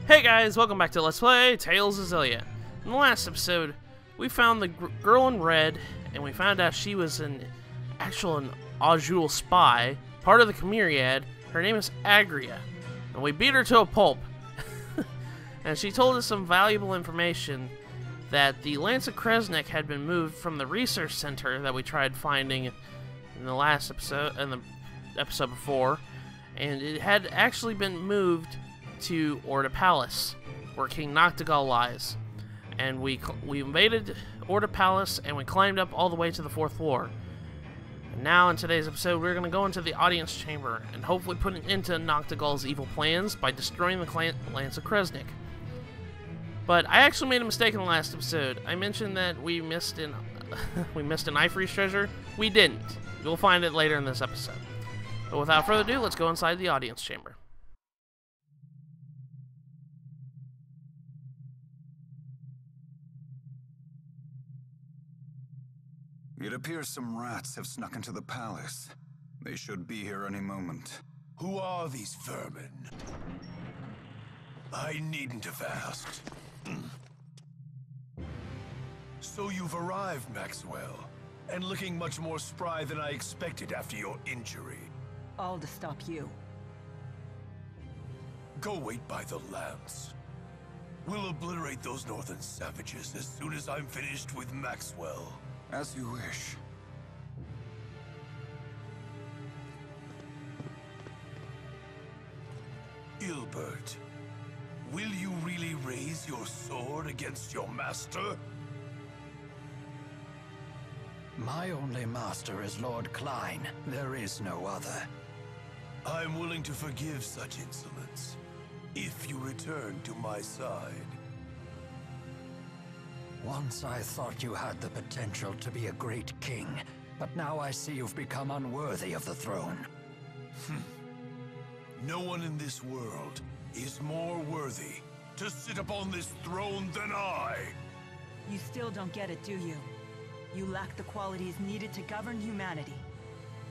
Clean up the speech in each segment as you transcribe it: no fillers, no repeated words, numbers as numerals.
Hey guys, welcome back to Let's Play Tales of Xillia. In the last episode, we found the girl in red, and we found out she was an Ajul spy, part of the Chimeriad. Her name is Agria, and we beat her to a pulp. And she told us some valuable information that the Lance of Kresnik had been moved from the research center that we tried finding in the last episode, and the episode before, and it had actually been moved to Orda Palace, where King Nachtigal lies. And we invaded Orda Palace, and we climbed up all the way to the 4th floor. And now, in today's episode, we're going to go into the audience chamber, and hopefully put an end to Nachtigal's evil plans by destroying the Lance of Kresnik. But I actually made a mistake in the last episode. I mentioned that we missed an Ifri's treasure. We didn't. You'll find it later in this episode. But without further ado, let's go inside the audience chamber. It appears some rats have snuck into the palace. They should be here any moment. Who are these vermin? I needn't have asked. So you've arrived, Maxwell, and looking much more spry than I expected after your injury. All to stop you. Go wait by the Lance. We'll obliterate those northern savages as soon as I'm finished with Maxwell. As you wish. Ilbert, will you really raise your sword against your master? My only master is Lord Klein. There is no other. I'm willing to forgive such insolence, if you return to my side. Once I thought you had the potential to be a great king, but now I see you've become unworthy of the throne. No one in this world is more worthy to sit upon this throne than I. You still don't get it, do you? You lack the qualities needed to govern humanity.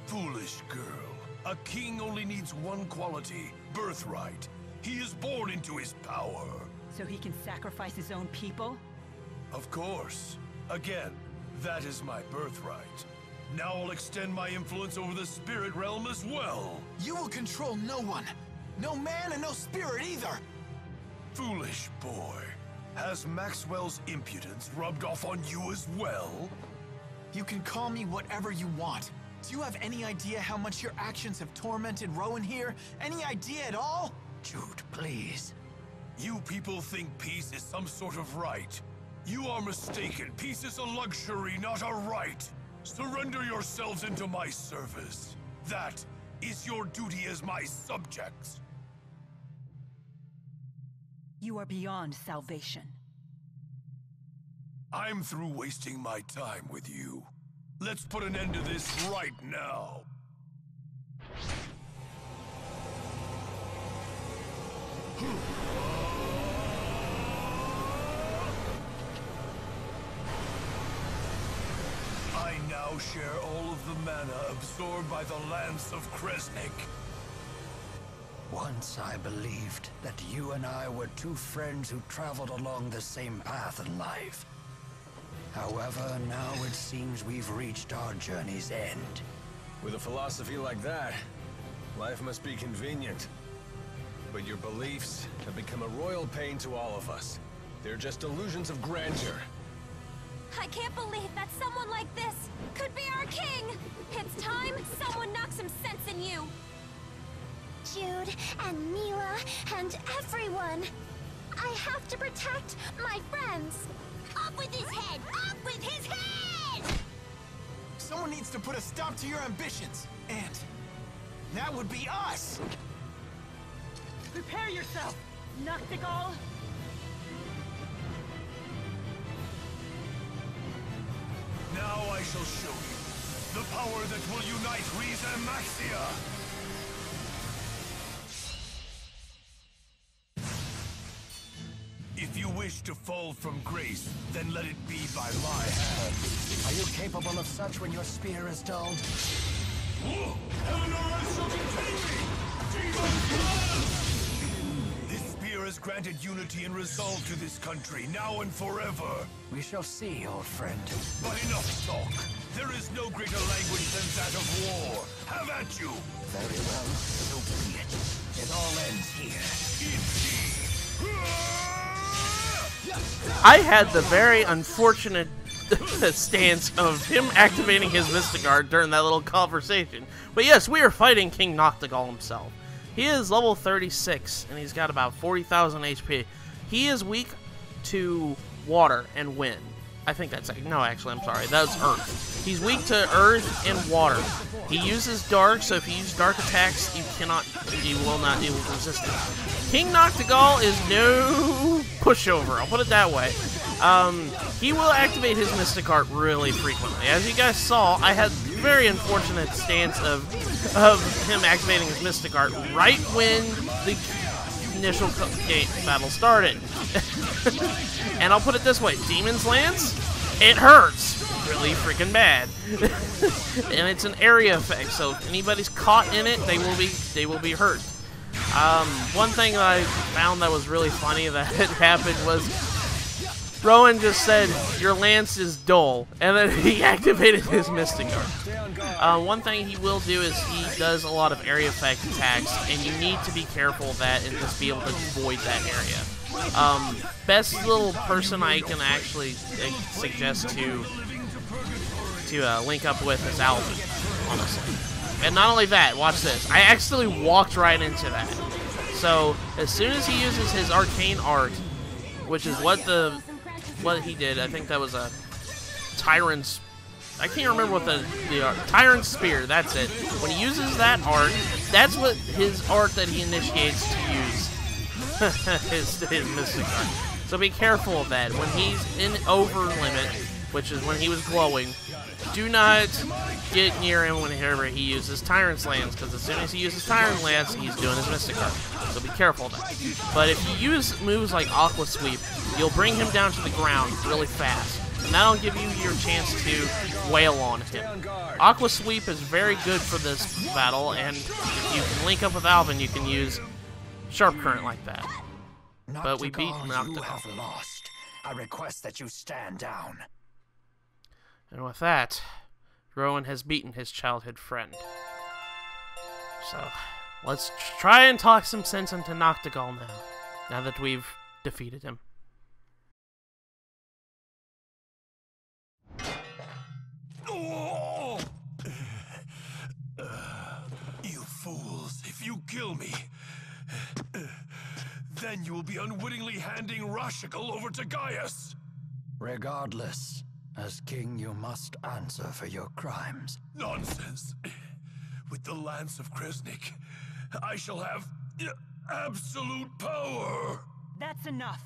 Foolish girl. A king only needs one quality, birthright. He is born into his power. So he can sacrifice his own people? Of course. Again, that is my birthright. Now I'll extend my influence over the spirit realm as well. You will control no one. No man and no spirit either. Foolish boy. Has Maxwell's impudence rubbed off on you as well? You can call me whatever you want. Do you have any idea how much your actions have tormented Rowan here? Any idea at all? Jude, please. You people think peace is some sort of right. You are mistaken. Peace is a luxury, not a right. Surrender yourselves into my service. That is your duty as my subjects. You are beyond salvation. I'm through wasting my time with you. Let's put an end to this right now. I now share all of the mana absorbed by the Lance of Kresnik. Once I believed that you and I were two friends who traveled along the same path in life. However, now it seems we've reached our journey's end. With a philosophy like that, life must be convenient. But your beliefs have become a royal pain to all of us. They're just illusions of grandeur. I can't believe that someone like this could be our king! It's time someone knocks some sense in you! Jude, and Mila, and everyone! I have to protect my friends! Up with his head! Up with his head! Someone needs to put a stop to your ambitions. And that would be us! Prepare yourself, Nachtigal! Now I shall show you the power that will unite Rize and Maxia! If you wish to fall from grace, then let it be by my hand. Are you capable of such when your spear is dulled? Eleanor shall continue me! Jesus! This spear has has granted unity and resolve to this country, now and forever. We shall see, old friend. But enough talk. There is no greater language than that of war. Have at you! Very well, so be it. It all ends here. I had the very unfortunate stance of him activating his Mystic Art during that little conversation. But yes, we are fighting King Nachtigal himself. He is level 36, and he's got about 40,000 HP. He is weak to water and wind. I think that's... No, actually, I'm sorry. That's Earth. He's weak to Earth and water. He uses Dark, so if you use Dark attacks, you cannot... You will resist it. King Nachtigal is no pushover, I'll put it that way. He will activate his Mystic Art really frequently. As you guys saw, I had very unfortunate stance of him activating his Mystic Art right when the initial game battle started. And I'll put it this way, Demon's Lance, it hurts really freaking bad. And it's an area effect, so if anybody's caught in it, they will be hurt. One thing that I found that was really funny that happened was Rowan just said, "Your lance is dull," and then he activated his Mystic Art. One thing he will do is he does a lot of area effect attacks, and you need to be careful of that and just be able to avoid that area. Best little person I can actually suggest to link up with is Alvin, honestly. And not only that, watch this. I actually walked right into that. So as soon as he uses his arcane art, which is what he did, I think that was a tyrant's. I can't remember what the tyrant spear. That's it. When he uses that art, that's what his art that he initiates to use. his Mystic Art. So be careful of that. When he's in over limit, which is when he was glowing, do not get near him whenever he uses Tyrant's Lance, because as soon as he uses Tyrant Lance, he's doing his Mystic Art. So be careful of that. But if you use moves like Aqua Sweep, you'll bring him down to the ground really fast. And that'll give you your chance to wail on him. Aqua Sweep is very good for this battle, and if you can link up with Alvin, you can use Sharp Current like that. But we beat Nachtigal. You have lost. I request that you stand down. And with that, Rowan has beaten his childhood friend. So, let's try and talk some sense into Nachtigal now that we've defeated him. You fools, if you kill me, then you will be unwittingly handing Nachtigal over to Gaius. Regardless, as king you must answer for your crimes. Nonsense. With the Lance of Kresnik, I shall have absolute power. That's enough.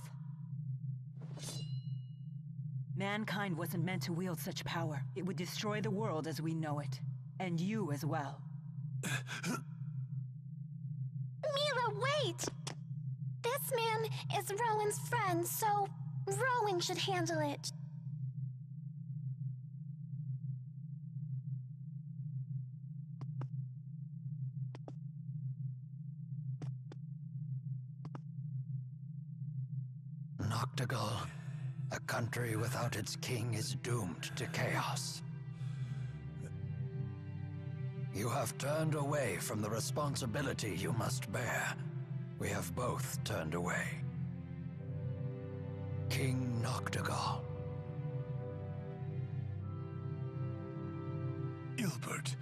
Mankind wasn't meant to wield such power. It would destroy the world as we know it. And you as well. Mila, wait! This man is Rowan's friend, so Rowan should handle it. Nachtigal, a country without its king is doomed to chaos. You have turned away from the responsibility you must bear. We have both turned away. King Nachtigal. Gilbert,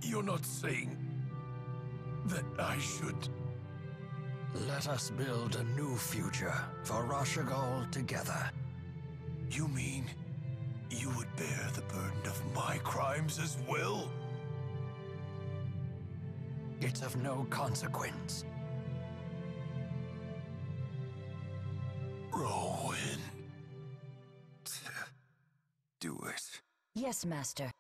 you're not saying that I should... Let us build a new future for Nachtigal together. You mean you would bear the burden of my crimes as well? It's of no consequence. Rowan. Do it. Yes, Master.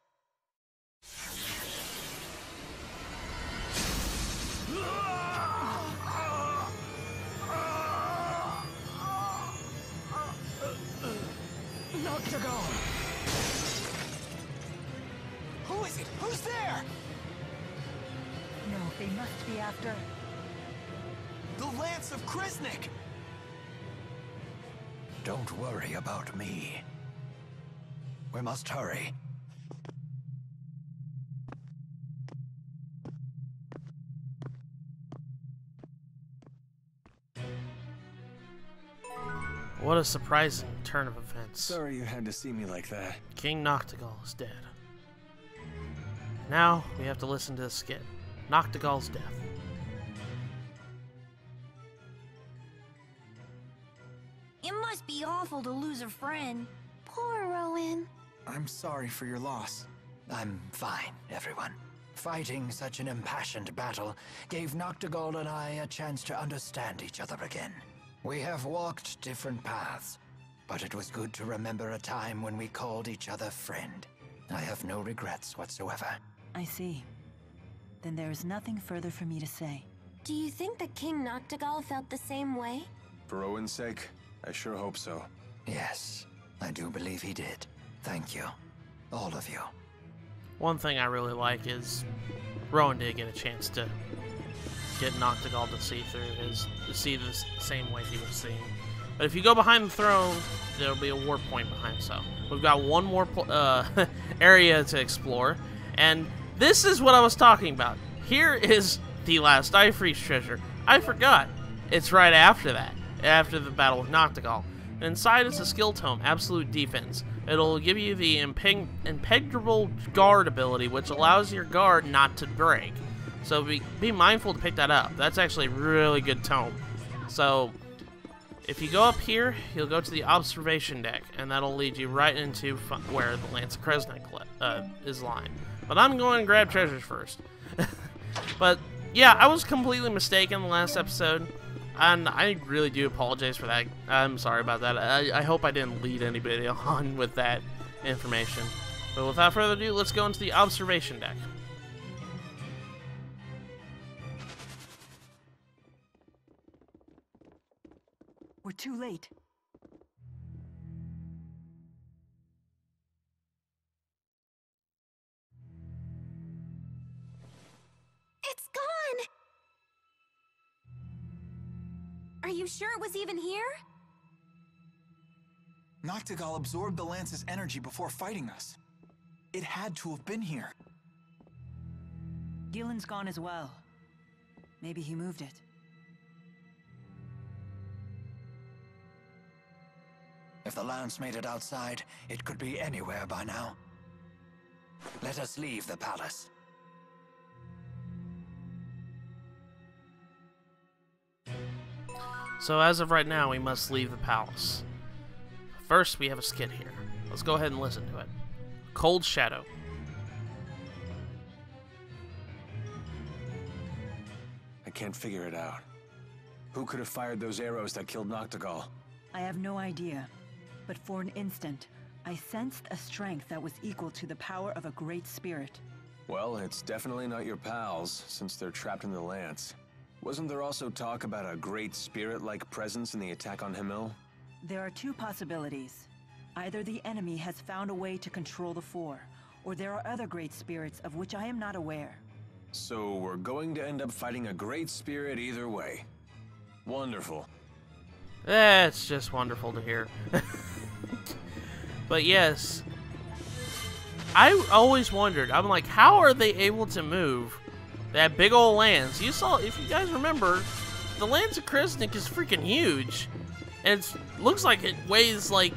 Nachtigal! Who is it? Who's there? No, they must be after... The Lance of Kresnik! Don't worry about me. We must hurry. What a surprising turn of events. Sorry you had to see me like that. King Nachtigal is dead. Now we have to listen to the skit. Nachtigal's death. It must be awful to lose a friend. Poor Rowan. I'm sorry for your loss. I'm fine, everyone. Fighting such an impassioned battle gave Nachtigal and I a chance to understand each other again. We have walked different paths, but it was good to remember a time when we called each other friend. I have no regrets whatsoever. I see. Then there is nothing further for me to say. Do you think that King Nachtigal felt the same way? For Owen's sake, I sure hope so. Yes, I do believe he did. Thank you. All of you. One thing I really like is Rowan did get a chance to get Nachtigal to see the same way he was seeing. But if you go behind the throne, there'll be a warp point behind. So we've got one more area to explore, and this is what I was talking about. Here is the last Ifreeze treasure. I forgot. It's right after that, after the battle with Nachtigal. Inside is a skill tome, Absolute Defense. It'll give you the impenetrable guard ability, which allows your guard not to break. So be mindful to pick that up. That's actually a really good tome. So if you go up here, you'll go to the observation deck, and that'll lead you right into where the Lance of Kresnik is lying. But I'm going to grab treasures first. But yeah, I was completely mistaken the last episode, and I really do apologize for that. I'm sorry about that. I hope I didn't lead anybody on with that information. But without further ado, let's go into the observation deck. We're too late. It's gone! Are you sure it was even here? Nachtigal absorbed the Lance's energy before fighting us. It had to have been here. Gillen's gone as well. Maybe he moved it. If the Lance made it outside, it could be anywhere by now. Let us leave the palace. So as of right now, we must leave the palace. First, we have a skit here. Let's go ahead and listen to it. Cold Shadow. I can't figure it out. Who could have fired those arrows that killed Nachtigal? I have no idea. But for an instant, I sensed a strength that was equal to the power of a great spirit. Well, it's definitely not your pals, since they're trapped in the Lance. Wasn't there also talk about a great spirit-like presence in the attack on Himmel? There are two possibilities. Either the enemy has found a way to control the Four, or there are other great spirits of which I am not aware. So we're going to end up fighting a great spirit either way. Wonderful. That's just wonderful to hear. But yes, I always wondered, I'm like, how are they able to move that big old lance? You saw, if you guys remember, the Lance of Kresnik is freaking huge. And it looks like it weighs like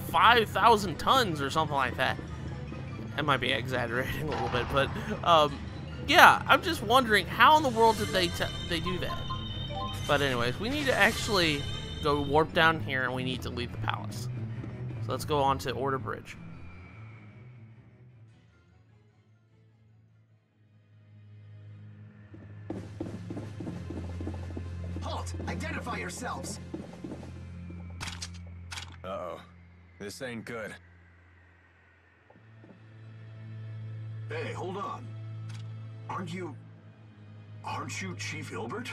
5,000 tons or something like that. I might be exaggerating a little bit, but yeah, I'm just wondering, how in the world did they do that? But anyways, we need to actually go warp down here, and we need to leave the palace. So let's go on to Orda Bridge. Halt! Identify yourselves! Uh-oh. This ain't good. Hey, hold on. Aren't you Chief Hilbert?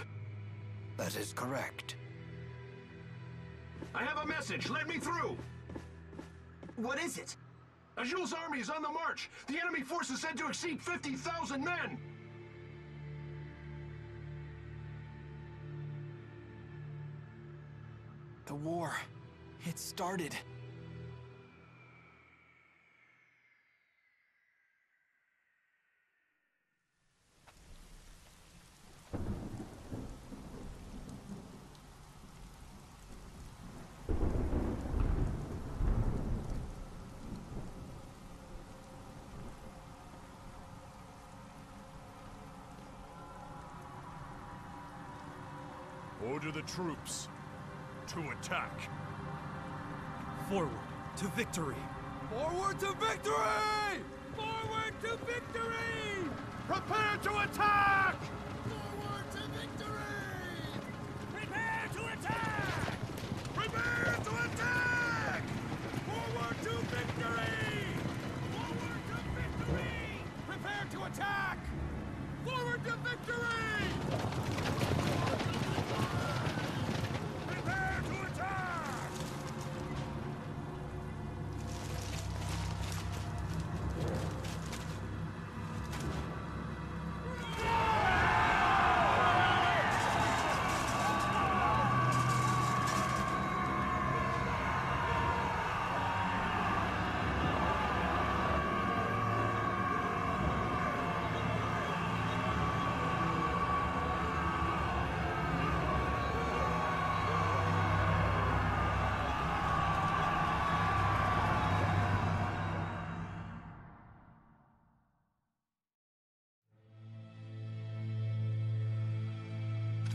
That is correct. I have a message. Let me through. What is it? Azul's army is on the march. The enemy force is said to exceed 50,000 men. The war. It started. Order the troops to attack. Forward to victory! Forward to victory! Forward to victory! Prepare to attack! Forward to victory! Prepare to attack! Prepare to attack! Forward to victory! Forward to victory! Prepare to attack! Forward to victory! Prepare to attack!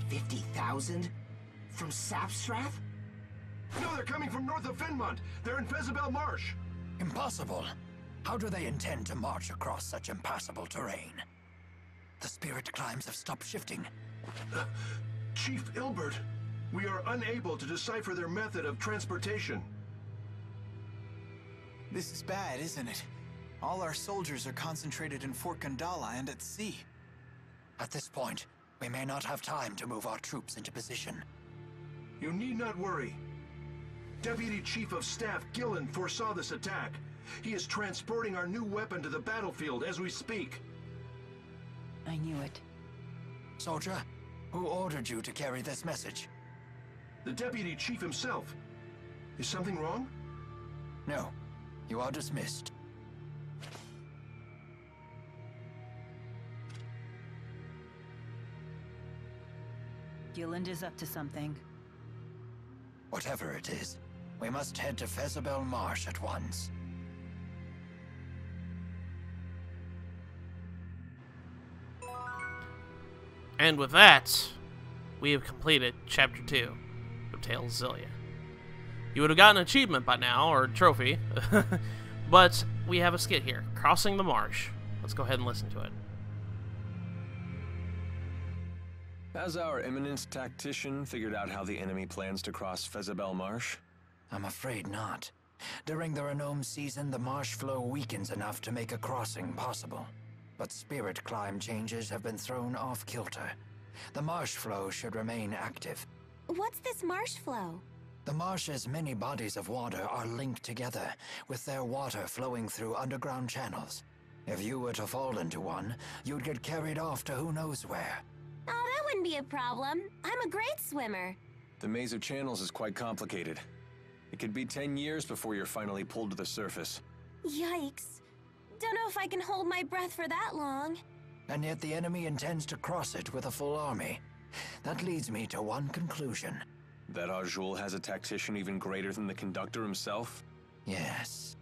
$50,000? From Sapstrath? No, they're coming from north of Finmont. They're in Fezabel Marsh. Impossible. How do they intend to march across such impassable terrain? The spirit climbs have stopped shifting. Chief Ilbert, we are unable to decipher their method of transportation. This is bad, isn't it? All our soldiers are concentrated in Fort Gandala and at sea. At this point, we may not have time to move our troops into position. You need not worry. Deputy Chief of Staff Gillen foresaw this attack. He is transporting our new weapon to the battlefield as we speak. I knew it. Soldier, who ordered you to carry this message? The Deputy Chief himself. Is something wrong? No. You are dismissed. Gilland is up to something. Whatever it is, we must head to Fezabel Marsh at once. And with that, we have completed Chapter 2 of Tales of Xillia. You would have gotten an achievement by now, or a trophy, but we have a skit here, Crossing the Marsh. Let's go ahead and listen to it. Has our eminent tactician figured out how the enemy plans to cross Fezabel Marsh? I'm afraid not. During the Renome season, the marsh flow weakens enough to make a crossing possible. But spirit climb changes have been thrown off kilter. The marsh flow should remain active. What's this marsh flow? The marsh's many bodies of water are linked together, with their water flowing through underground channels. If you were to fall into one, you'd get carried off to who knows where. Oh, that wouldn't be a problem. I'm a great swimmer. The maze of channels is quite complicated. It could be 10 years before you're finally pulled to the surface. Yikes. Don't know if I can hold my breath for that long. And yet the enemy intends to cross it with a full army. That leads me to one conclusion. That Arjul has a tactician even greater than the conductor himself? Yes.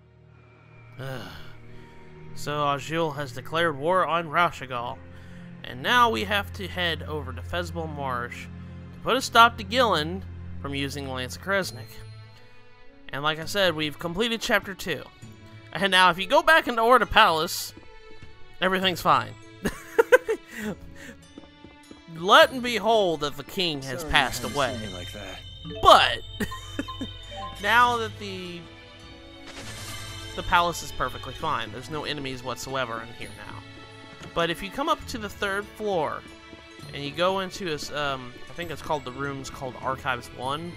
So Arjul has declared war on Nachtigal. And now we have to head over to Fezabel Marsh to put a stop to Gillen from using the Lance of Kresnik. And like I said, we've completed Chapter 2. And now if you go back into Orda Palace, everything's fine. Let and behold that the king has passed away. Like that. But now that the palace is perfectly fine. There's no enemies whatsoever in here now. But if you come up to the 3rd floor and you go into this, I think it's called the rooms called Archives 1.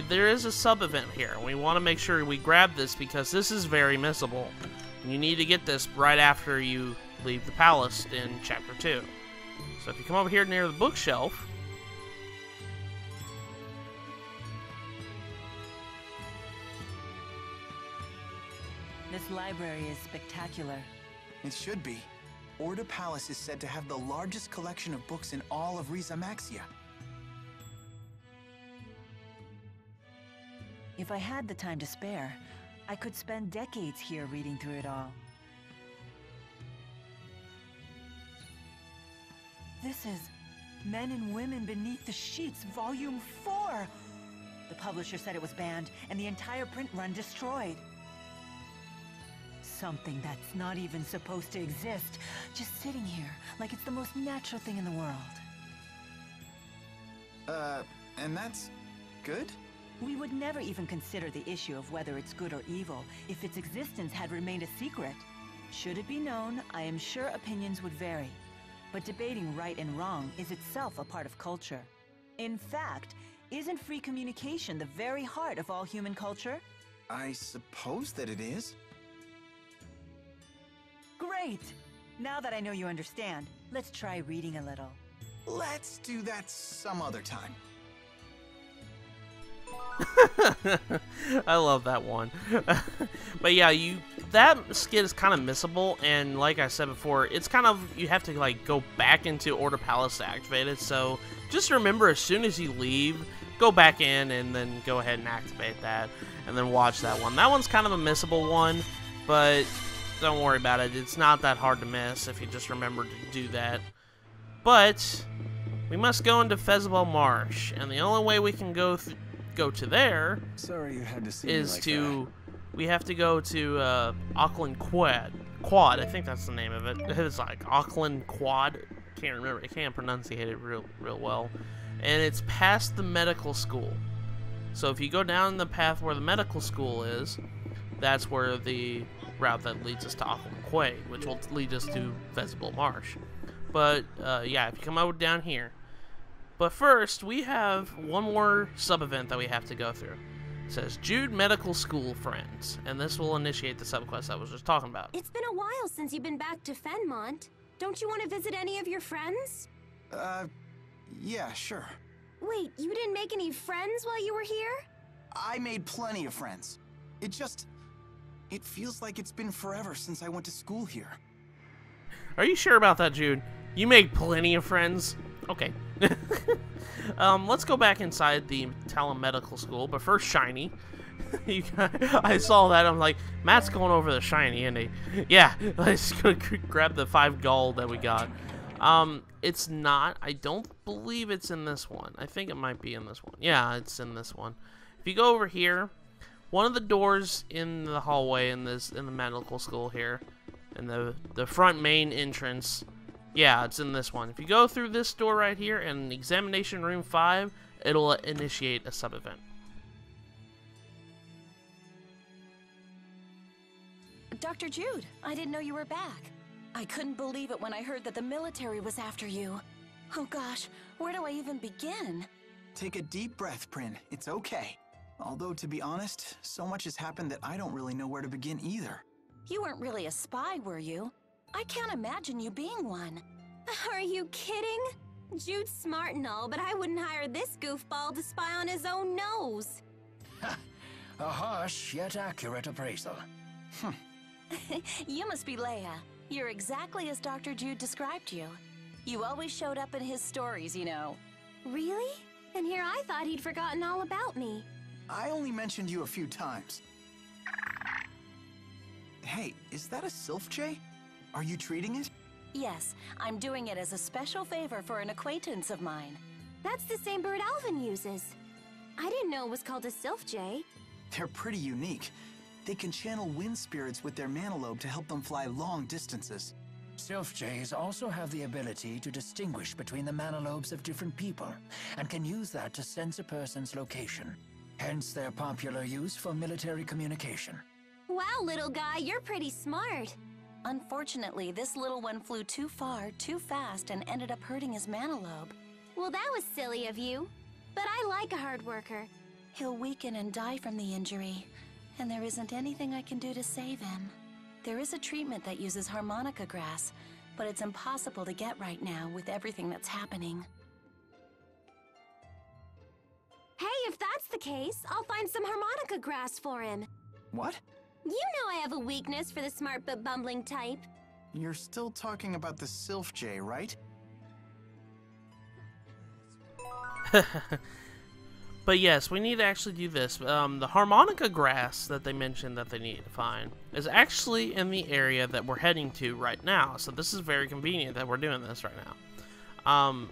There is a sub-event here. We want to make sure we grab this because this is very missable. And you need to get this right after you leave the palace in Chapter 2. So if you come over here near the bookshelf, This library is spectacular. It should be. Orda Palace is said to have the largest collection of books in all of Rizamaxia. If I had the time to spare, I could spend decades here reading through it all. This is Men and Women Beneath the Sheets, Volume 4! The publisher said it was banned, and the entire print run destroyed. Something that's not even supposed to exist, just sitting here, like it's the most natural thing in the world. And that's good? We would never even consider the issue of whether it's good or evil if its existence had remained a secret. Should it be known, I am sure opinions would vary. But debating right and wrong is itself a part of culture. In fact, isn't free communication the very heart of all human culture? I suppose that it is. Great! Now that I know you understand, let's try reading a little. Let's do that some other time. I love that one. But yeah, that skit is kind of missable, and like I said before, it's kind of, you have to like go back into Orda Palace to activate it, so just remember as soon as you leave, go back in and then go ahead and activate that, and then watch that one. That one's kind of a missable one, but don't worry about it. It's not that hard to miss if you just remember to do that. But we must go into Xillia Marsh, and the only way we can go to there Sorry you had to see is me like to we have to go to Auckland Quad. I think that's the name of it. It's like Auckland Quad. Can't remember. I can't pronunciate it real well. And it's past the medical school. So if you go down the path where the medical school is, that's where the route that leads us to Auckland Quay, which will lead us to Xillia Marsh. But yeah, if you come out down here. But first, we have one more sub-event that we have to go through. It says, Jude Medical School Friends, and this will initiate the sub-quest I was just talking about. It's been a while since you've been back to Fenmont. Don't you want to visit any of your friends? Yeah, sure. Wait, you didn't make any friends while you were here? I made plenty of friends. It feels like it's been forever since I went to school here. Are you sure about that, Jude? You made plenty of friends? Okay. Let's go back inside the Talon Medical School, but first, Shiny. I saw that, I'm like, Matt's going over the Shiny, and yeah, let's go grab the 5 gold that we got. It's not, I don't believe it's in this one. I think it might be in this one. Yeah, it's in this one. If you go over here, one of the doors in the hallway in the medical school here, and the front main entrance, yeah, it's in this one. If you go through this door right here and Examination Room 5, it'll initiate a sub-event. Dr. Jude, I didn't know you were back. I couldn't believe it when I heard that the military was after you. Oh gosh, where do I even begin? Take a deep breath, Prin. It's okay. Although, to be honest, so much has happened that I don't really know where to begin either. You weren't really a spy, were you? I can't imagine you being one. Are you kidding? Jude's smart and all, but I wouldn't hire this goofball to spy on his own nose. A harsh yet accurate appraisal. You must be Leia. You're exactly as Dr. Jude described you. You always showed up in his stories, you know. Really? And here I thought he'd forgotten all about me. I only mentioned you a few times. Hey, is that a Sylph Jay? Are you treating it? Yes, I'm doing it as a special favor for an acquaintance of mine. That's the same bird Alvin uses. I didn't know it was called a Sylph Jay. They're pretty unique. They can channel wind spirits with their manalobe to help them fly long distances. Sylph Jays also have the ability to distinguish between the manalobes of different people, and can use that to sense a person's location. Hence their popular use for military communication. Wow, little guy, you're pretty smart. Unfortunately, this little one flew too far, too fast, and ended up hurting his manalobe. Well, that was silly of you. But I like a hard worker. He'll weaken and die from the injury, and there isn't anything I can do to save him. There is a treatment that uses harmonica grass, but it's impossible to get right now with everything that's happening. Hey, if that's the case, I'll find some harmonica grass for him. What? You know I have a weakness for the smart but bumbling type. You're still talking about the Sylph Jay, right? But yes, we need to actually do this. The harmonica grass that they mentioned that they need to find is actually in the area that we're heading to right now. So this is very convenient that we're doing this right now.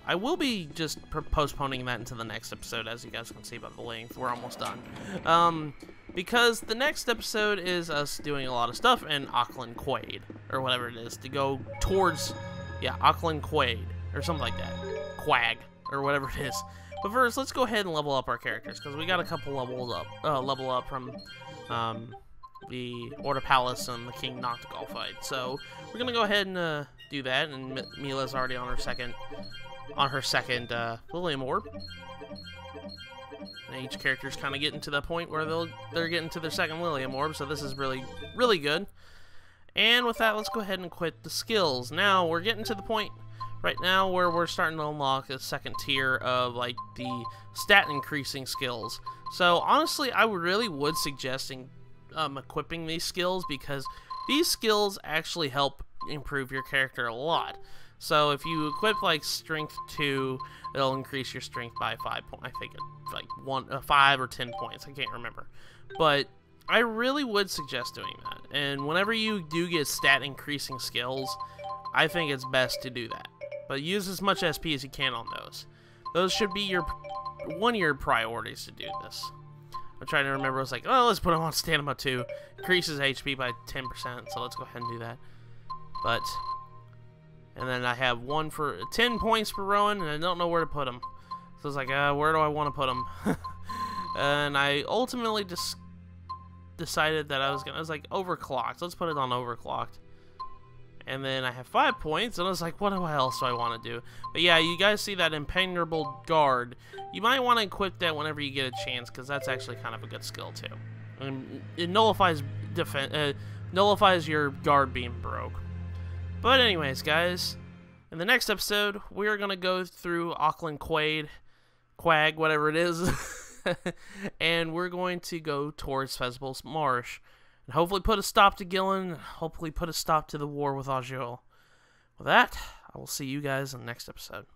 I will be just postponing that into the next episode, as you guys can see by the length. We're almost done. Because the next episode is us doing a lot of stuff in Auckland Quaid, or whatever it is, to go towards, yeah, Auckland Quaid, or something like that. Quag, or whatever it is. But first, let's go ahead and level up our characters, because we got a couple level up from the Orda Palace and the King Nachtigal fight. So we're gonna go ahead and do that. And Mila's already on her second Lilium Orb. And each character's kind of getting to the point where they're getting to their second Lilium Orb. So this is really good. And with that, let's go ahead and quit the skills. Now we're getting to the point right now where we're starting to unlock a second tier of like the stat increasing skills. So honestly, I really would suggest equipping these skills, because these skills actually help improve your character a lot. So if you equip like Strength 2, it'll increase your Strength by 5 points. I think it's like 5 or 10 points. I can't remember. But I really would suggest doing that. And whenever you do get stat increasing skills, I think it's best to do that. But use as much SP as you can on those. Those should be one of your priorities to do this. I'm trying to remember. I was like, oh, let's put them on Stamina 2. Increases HP by 10%, so let's go ahead and do that. And then I have one for 10 points for Rowan, and I don't know where to put them. So I was like, where do I want to put them? And I ultimately just decided that I was like, overclocked. Let's put it on overclocked. And then I have 5 points, and I was like, what else do I want to do? But yeah, you guys see that impenetrable guard. You might want to equip that whenever you get a chance, because that's actually kind of a good skill too. And it nullifies your guard being broke. But anyways, guys, in the next episode, we're going to go through Auckland Quag, whatever it is. And we're going to go towards Fezbol's Marsh. And hopefully put a stop to Gillen, hopefully put a stop to the war with Azul. With that, I will see you guys in the next episode.